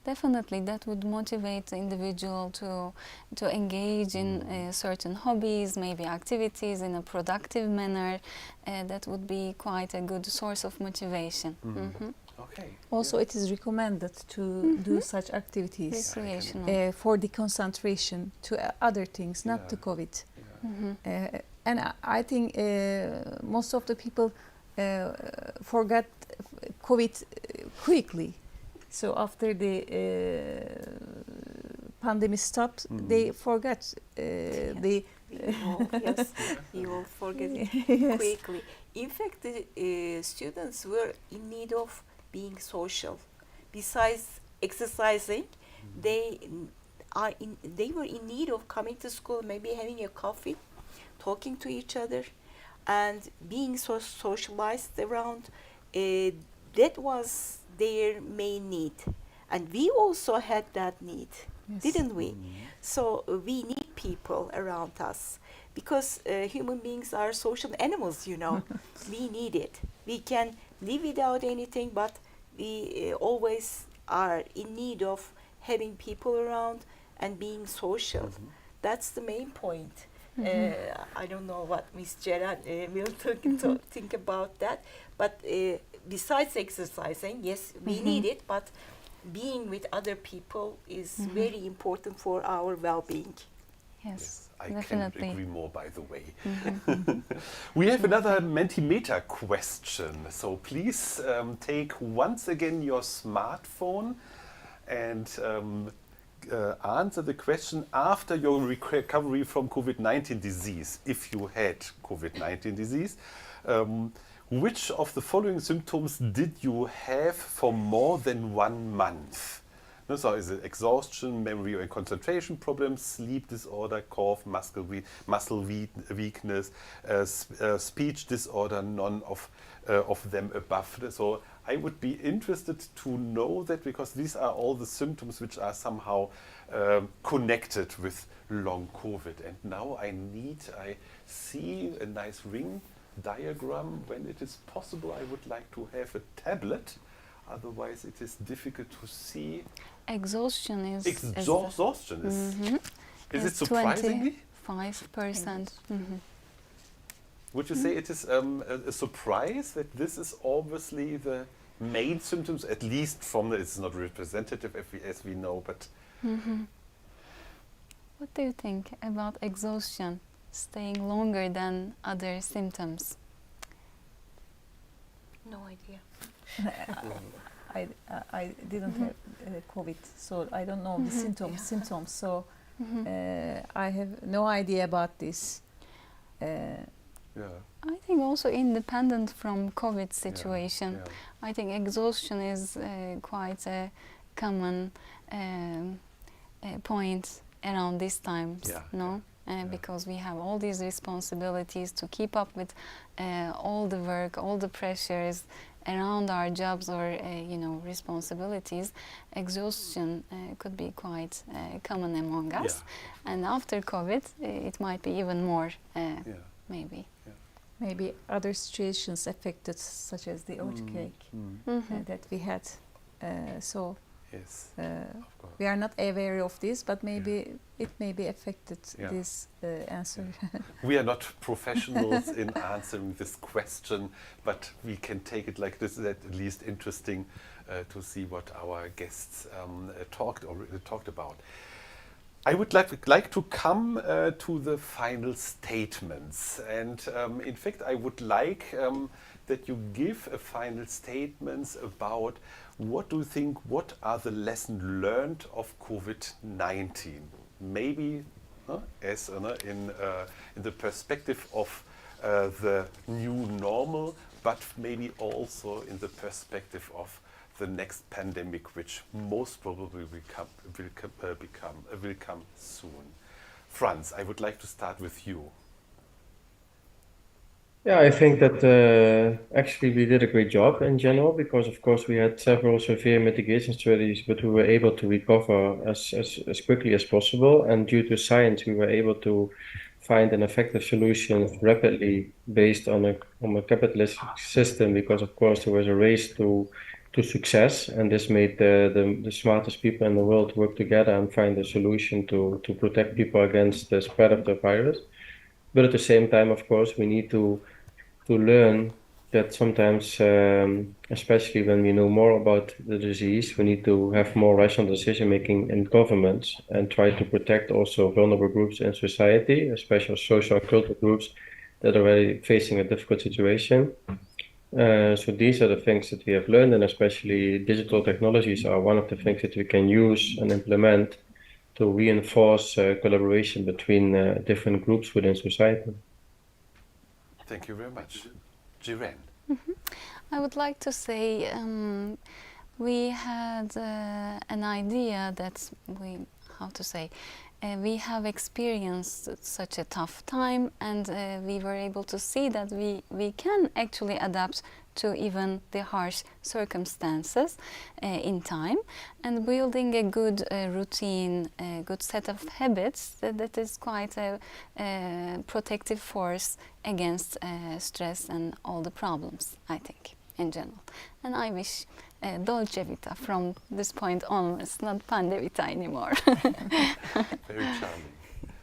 Definitely, that would motivate the individual to engage in certain hobbies, maybe activities in a productive manner. That would be quite a good source of motivation. Okay. Also, it is recommended to do such activities Recreational. for the concentration to other things, not to COVID. And I think most of the people forgot COVID quickly. So after the pandemic stopped, they forgot the. Yes, you will forget it Yes. quickly. In fact, the students were in need of being social. Besides exercising, they were in need of coming to school, maybe having a coffee, talking to each other, and being so socialized around. That was their main need, and we also had that need, didn't we? So we need people around us because human beings are social animals, you know. We need it. We can live without anything, but we always are in need of having people around and being social. That's the main point. I don't know what Miss Gerard will think about that, but besides exercising, yes, we need it, but being with other people is very important for our well-being. Yes, I definitely. can't agree more, by the way. We have another Mentimeter question. So please take once again your smartphone and answer the question after your recovery from COVID-19 disease, if you had COVID-19 disease. Which of the following symptoms did you have for more than 1 month? No, so is it exhaustion, memory and concentration problems, sleep disorder, cough, muscle weakness, speech disorder, none of them above. So I would be interested to know that, because these are all the symptoms which are somehow connected with long COVID. And now I see a nice ring diagram. When it is possible, I would like to have a tablet. Otherwise, it is difficult to see. Exhaustion is Exhaustion is. Is it surprisingly? 25%. Would you say it is a surprise that this is obviously the main symptoms, at least from it's not representative as we know, but. What do you think about exhaustion staying longer than other symptoms? No idea. I didn't have COVID, so I don't know the symptoms. So I have no idea about this. I think also independent from COVID situation. I think exhaustion is quite a common point around this time, because we have all these responsibilities to keep up with all the work, all the pressures around our jobs or responsibilities. Exhaustion could be quite common among us, and after COVID it might be even more maybe. Maybe other situations affected, such as the earthquake that we had. Yes, of course. We are not aware of this, but maybe it may be affected this answer. We are not professionals in answering this question, but we can take it like this. Is at least interesting to see what our guests talked about. I would like to come to the final statements, and in fact, I would like that you give a final statements about what do you think, what are the lessons learned of COVID-19? Maybe as in the perspective of the new normal, but maybe also in the perspective of the next pandemic, which most probably will come soon. Franz, I would like to start with you. Yeah, I think that actually we did a great job in general, because of course we had several severe mitigation strategies, but we were able to recover as quickly as possible. And due to science, we were able to find an effective solution rapidly based on a capitalistic system, because of course there was a race to success, and this made the smartest people in the world work together and find a solution to protect people against the spread of the virus. But at the same time, of course, we need to learn that sometimes, especially when we know more about the disease, we need to have more rational decision making in governments and try to protect also vulnerable groups in society, especially social and cultural groups that are already facing a difficult situation. So these are the things that we have learned, and especially digital technologies are one of the things that we can use and implement to reinforce collaboration between different groups within society. Thank you very much. Jiren. I would like to say we had an idea that we have experienced such a tough time, and we were able to see that we can actually adapt to even the harsh circumstances in time, and building a good routine, a good set of habits that is quite a protective force against stress and all the problems, I think, in general. And I wish Dolce Vita from this point onwards, not PandeVITA anymore. Very charming.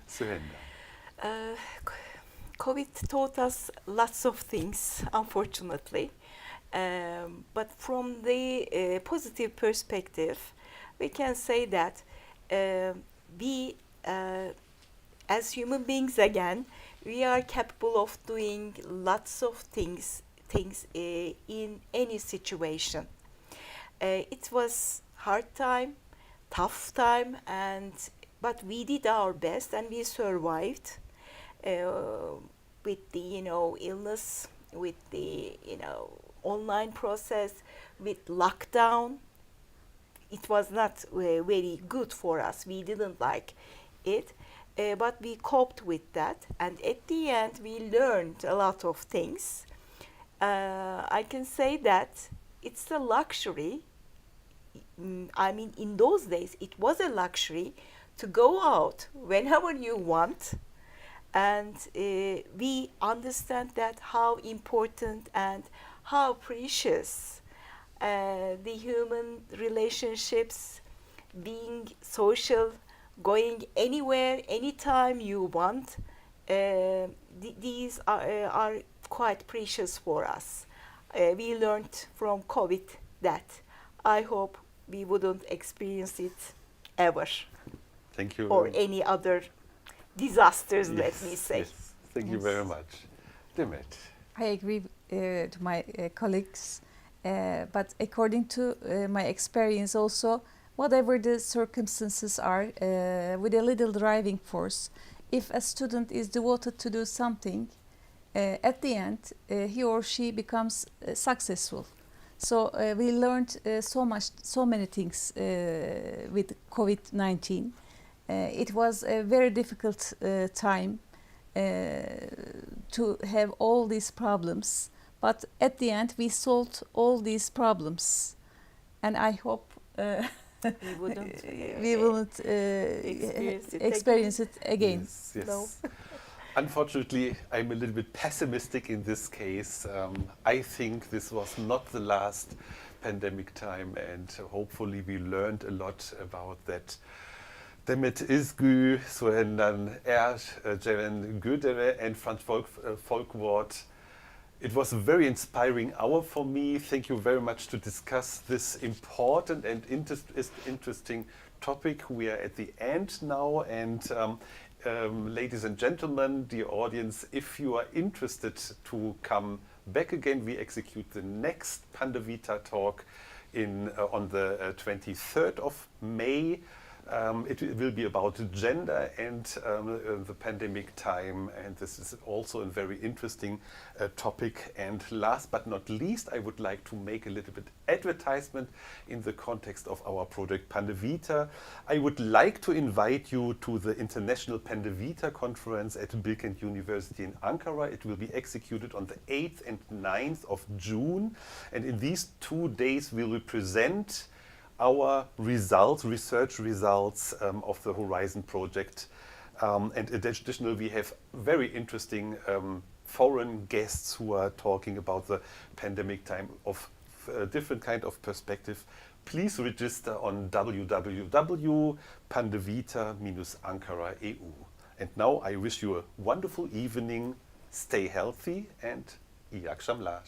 Suhenda. COVID taught us lots of things, unfortunately. But from the positive perspective, we can say that we, as human beings again, we are capable of doing lots of things in any situation. It was hard time, tough time, but we did our best and we survived with the illness, with the online process, with lockdown. it was not very good for us. We didn't like it, but we coped with that, and at the end we learned a lot of things. I can say that it's a luxury. I mean, in those days, it was a luxury to go out whenever you want, and we understand that how important and how precious the human relationships, being social, going anywhere, anytime you want. These are quite precious for us. We learned from COVID that I hope we wouldn't experience it ever, Thank you. or any other disasters, let me say. Yes. Thank you Yes. very much. Demet. I agree to my colleagues, but according to my experience also, whatever the circumstances are, with a little driving force, if a student is devoted to do something, at the end, he or she becomes successful. So we learned so many things with COVID-19. It was a very difficult time to have all these problems, but at the end we solved all these problems, and I hope We wouldn't we won't experience it again. Yes, yes. No. Unfortunately, I'm a little bit pessimistic in this case. I think this was not the last pandemic time, and hopefully we learned a lot about that. Demet Izgü, Suhendan Ceren Gödere, and Franz Folkwart. It was a very inspiring hour for me. Thank you very much to discuss this important and interesting topic. We are at the end now, and ladies and gentlemen, dear audience, if you are interested to come back again, we execute the next PandeVITA talk on the 23rd of May. It will be about gender and the pandemic time, and this is also a very interesting topic. And last but not least, I would like to make a little bit advertisement in the context of our project PandeVITA. I would like to invite you to the International PandeVITA Conference at Bilkent University in Ankara. It will be executed on the 8th and 9th of June, and in these 2 days we will present our research results of the Horizon project. And additionally, we have very interesting foreign guests who are talking about the pandemic time of different kind of perspective. Please register on www.pandevita-ankara.eu. And now I wish you a wonderful evening, stay healthy, and iyi akşamlar.